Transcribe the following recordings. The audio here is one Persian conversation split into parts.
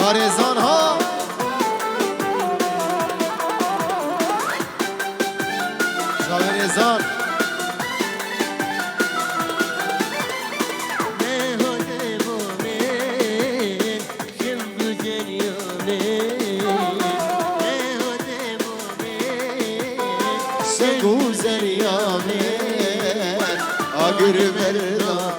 آرزان ها شاورزان آگر بردا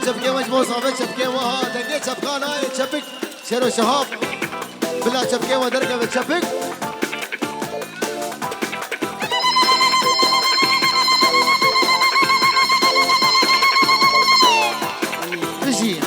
چپکه مجموع صافه چپکه و ها دنگه چپکان های چپک شیر و شهاب بلا چپکه و درگه و چپک تجي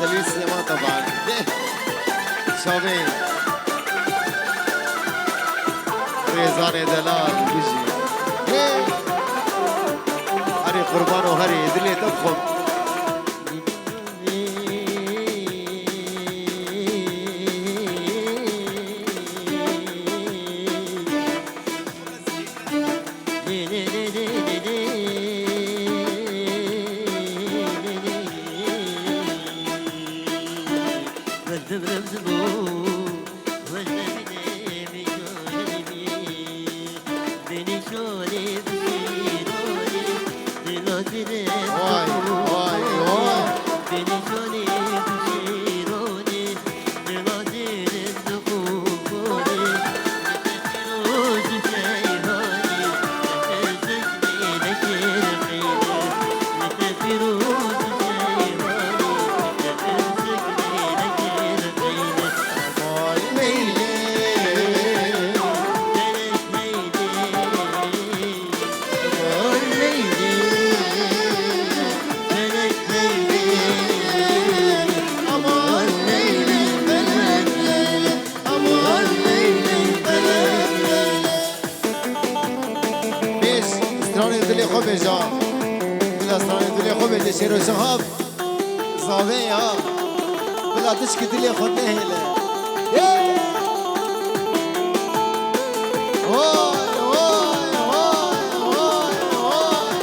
دليل سليمان طبعا شابين ريزان دلال بيجي هري قربان وهري دلي تبخم شيرو شهاب صابية بلا تشكي دلي خد نهلة واي واي واي واي واي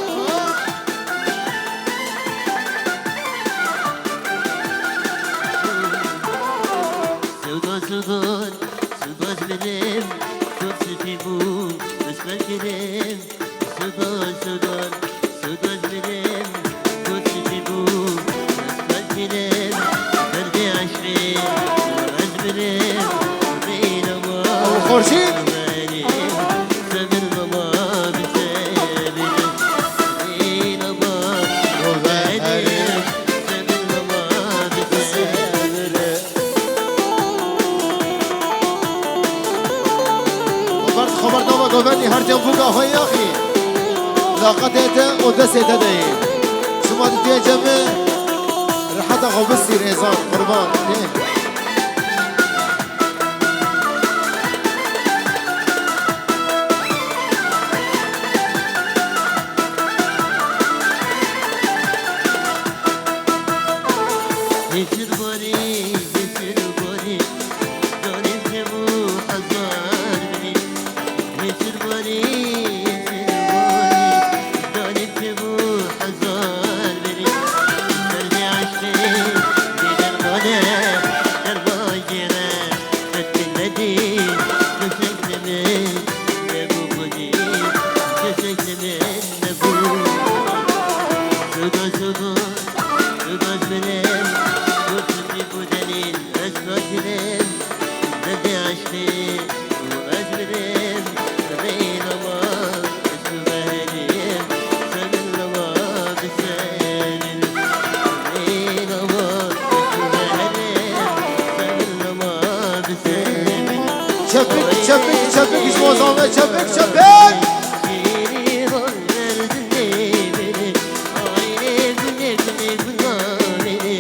سودان سودان سودان benim çok sütümü ısrar kerim Sudaz Sudaz Sudaz benim çok sütümü ısrar kerim Derdi aşkı azmirim Beyin ama خورشید Sabır baba bize benim Beyin ama benim Sabır baba bize خبر نامه گوهردی هر جا بوگا های آخی لاقته و دسته ده شما دیگه جمع رحت خوبستی ریزان قربان Geçir bari, geçir bari Canım ne bu hazar beni Geçir bari, geçir bari Canım ne bu hazar beni Derdi aşkı bilir bana Derbacına Ettinledi Köseklemin ne bu budi Köseklemin ne bu Suda suda Suda benim Kurtuldu bu delil Özgürlüğüm Derdi aşkı Bu özgürlüğüm Beyin ama Esmerim Senin ama Biserim Beyin ama Esmerim Senin ama Biserim çöpük çöpük çöpük hiç bozulma çöpük çöpük Şirin ol verdin beni Ayrı güne güne buna beni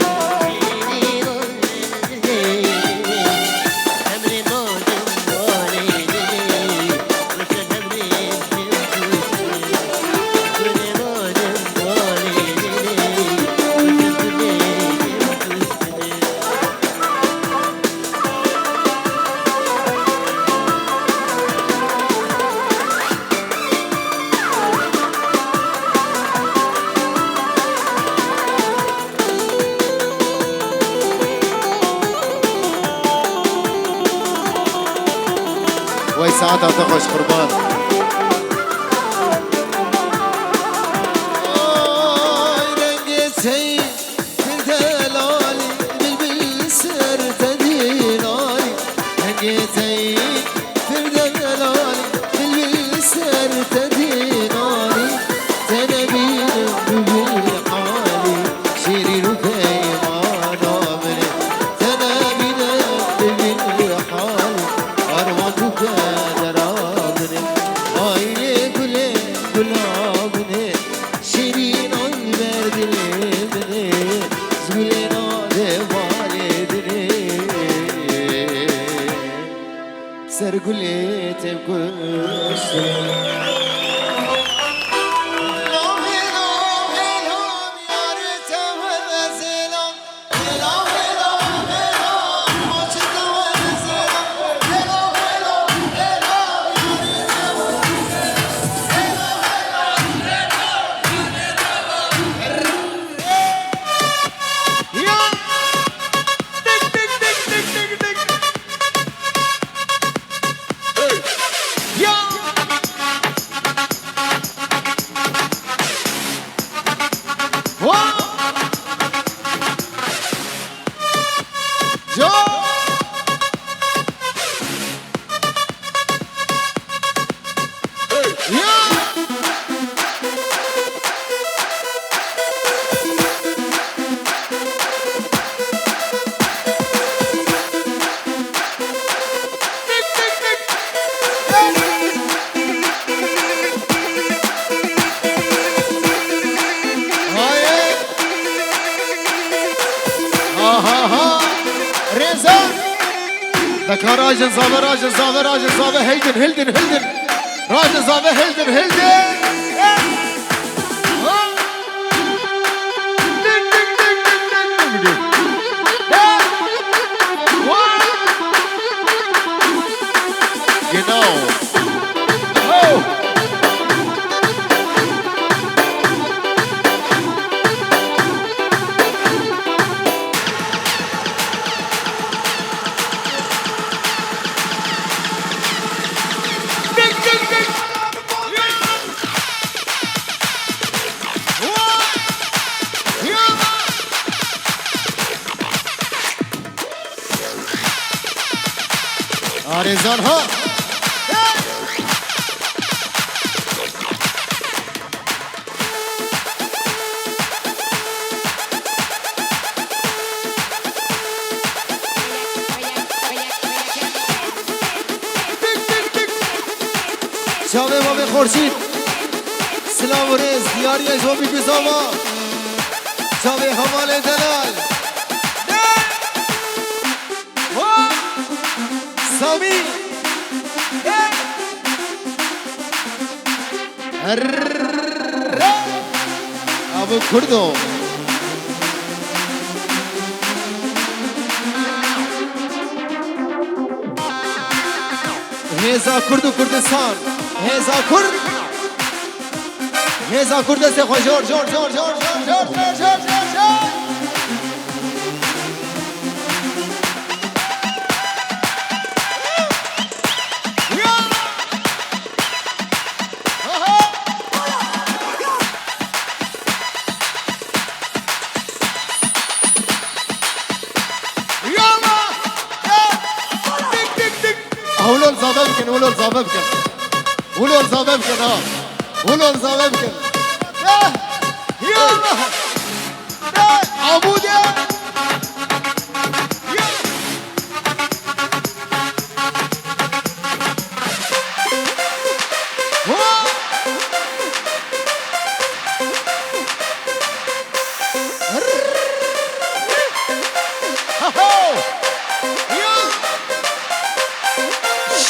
Şirin ol verdin beni Emrin oldum validini Başa emrin sevdusini Güne oldum validini Başa güne sevdusini وای ساعت خوش قربان آی رنگ تی دلالی بلبل سر تدینالی رنگ تی دلالی بلبل سر تدینالی تنبیر بلبل حالی شیرین و پیمان آمنه تنبیر بلبل حالی آرمان تو سرقلي تبكش ذكر راجل صابر راجل صابر راجل صابر هيدن هلدن هلدن راجل صابر هلدن هلدن genau oh آرزان ها شاوه بابه خورشید سلام و رز دیاری جوابی بزاما شاوه حمال دلال سامی ابو کردو هزا کرد و کردستان هزا کرد هزا کرد سے خوش جور جور جور جور جور جور جور جور ولو الزبابكن ولو الزبابكن ولو الزبابكن ها ولو الزبابكن يلا عبود يا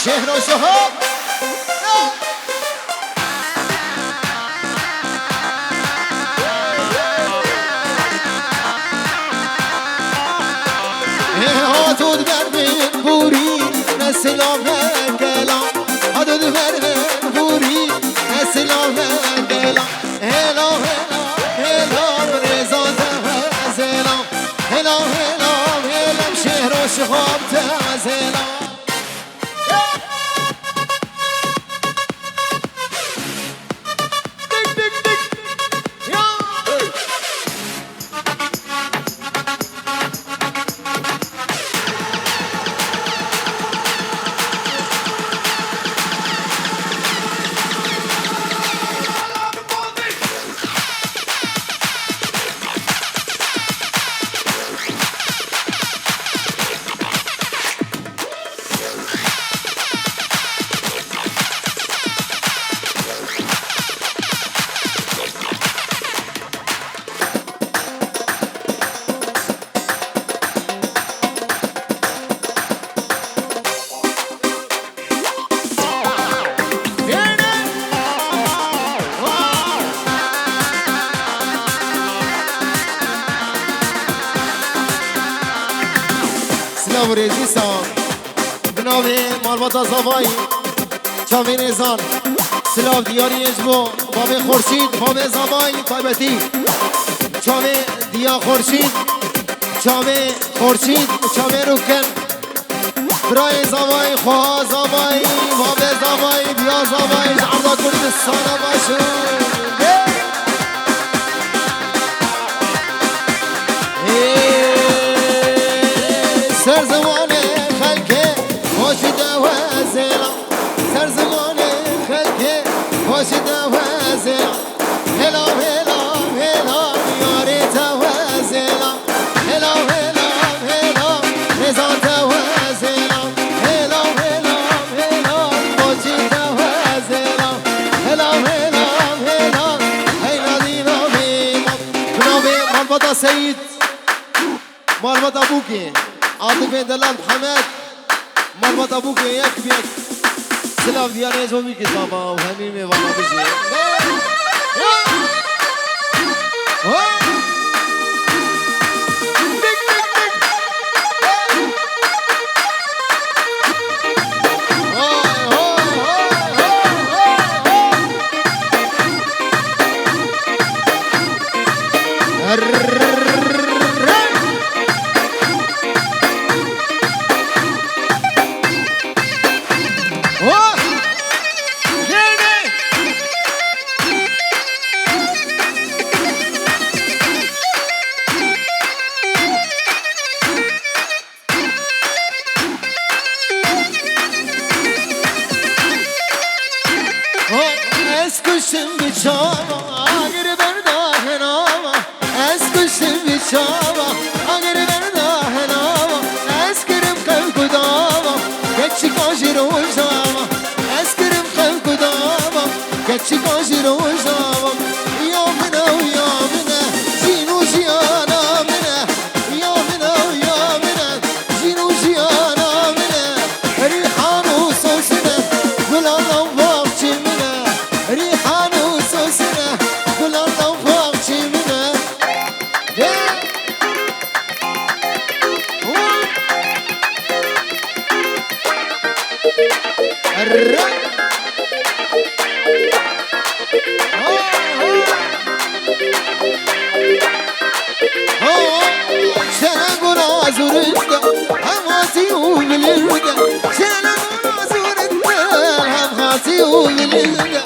شهر و شهاب هاتود برمین بوری نسلام گلام هاتود برمین بوری نسلام گلام هلام هلام هلام رزا زلام هلام هلام هلام شهر و شهاب تزلام سلاو ریزی سام بناوی مالباتا زوایی چاوی نیزان سلاو دیاری اجبو باب خورشید باب زوایی تایبتی چاوی دیا خورشید چاوی خورشید چاوی روکن برای زوایی خواه زوایی باب زوایی بیا زوایی عرضا کردستان باشون سر زمان خلقه خوشیده و زیرا سر زمان خلقه خوشیده و زیرا هلا هلا هلا یاریت و زیرا هلا هلا هلا رزانت و زیرا هلا هلا هلا خوشیده و زیرا هلا هلا هلا هینا دینا بیمم بنابه مربطه سید مربطه بوکی عاطف دلال محمد مربط ابوك ياك بيك سلاف ديال يزومي كتابة وهميمي وانا بجي Eskuşum bir çava, agır verdahen ama Eskuşum bir çava, agır verdahen ama Eskirim kavku dava, geçi kaşır ojava Eskirim kavku dava, geçi kaşır ojava Yamina yamina, zinu jiyana mina Yamina yamina, zinu jiyana mina Rihanu sosine, gulana vakçimine ريحانو سوسنا كل الطوفاق شمنا شنقنا زرنا هماتي وبالردة شنقنا زرنا هماتي وبالردة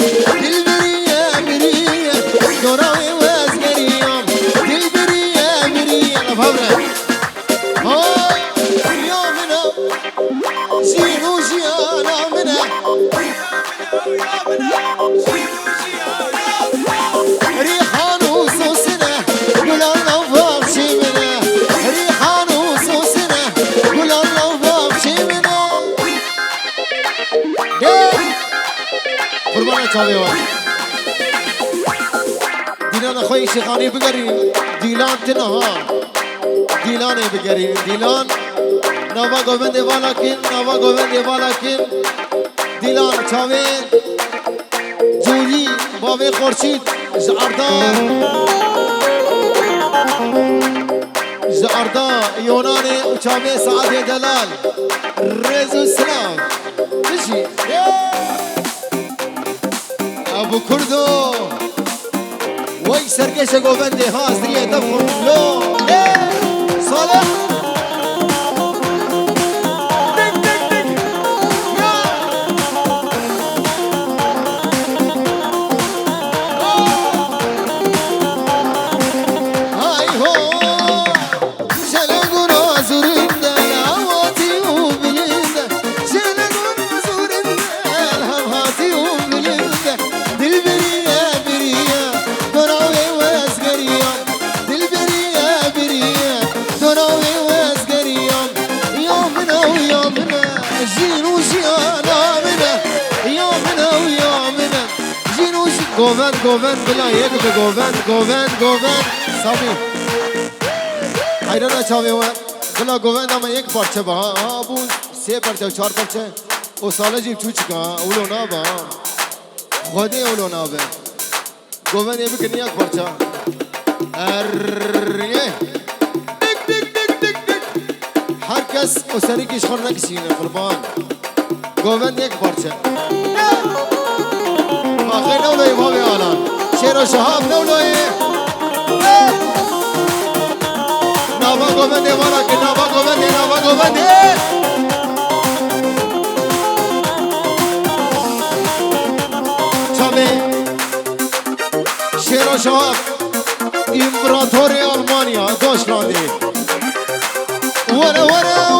دوراوي واسقريام دلبرية برية أفهمنا يا منا زينو زيانا منا ريحانو صوصنا قول الله فاقشي منا ريحانو صوصنا قول الله فاقشي منا قربانا تابعوا دیلان خوی شیخانی بگریم دیلان تنها دیلان بگریم دیلان نوا گوبند والا کن نوا گوبند والا کن دیلان چاوه جولی باوی خورشید زعردا یونان چاوه سعد دلال رزو سلام بشی ابو کردو وای سرکش گوبنده ها از دیگه دفعون لو صالح های هو شلگون آزورنده هواتی و بلنده شلگون آزورنده هواتی و بلنده دل بریه بریه دوراوی واسقريام دلبرية برية دوراوي واسقريام يومنا ويومنا جينو جيانا منا يومنا ويومنا جينو جي گووند گووند بلا یک به گووند صافی حیرانه چاوی وند بلا گووند اما یک پارچه با ها بو 3 پارچه و 4 پارچه او ساله جیب چو چکا اولو نابا خودی اولو نابا گووند یه بکنی یک پارچه ارریه هر کس دست و سریکش خور نکشینه قربان گووند یک پارچه آخه نولوی بابی آلان شیر و شهاب نولوی نابا گوونده والا که نابا گوونده چامه شیر و شهاب امپراتور آلمانیا دوشلاندی وره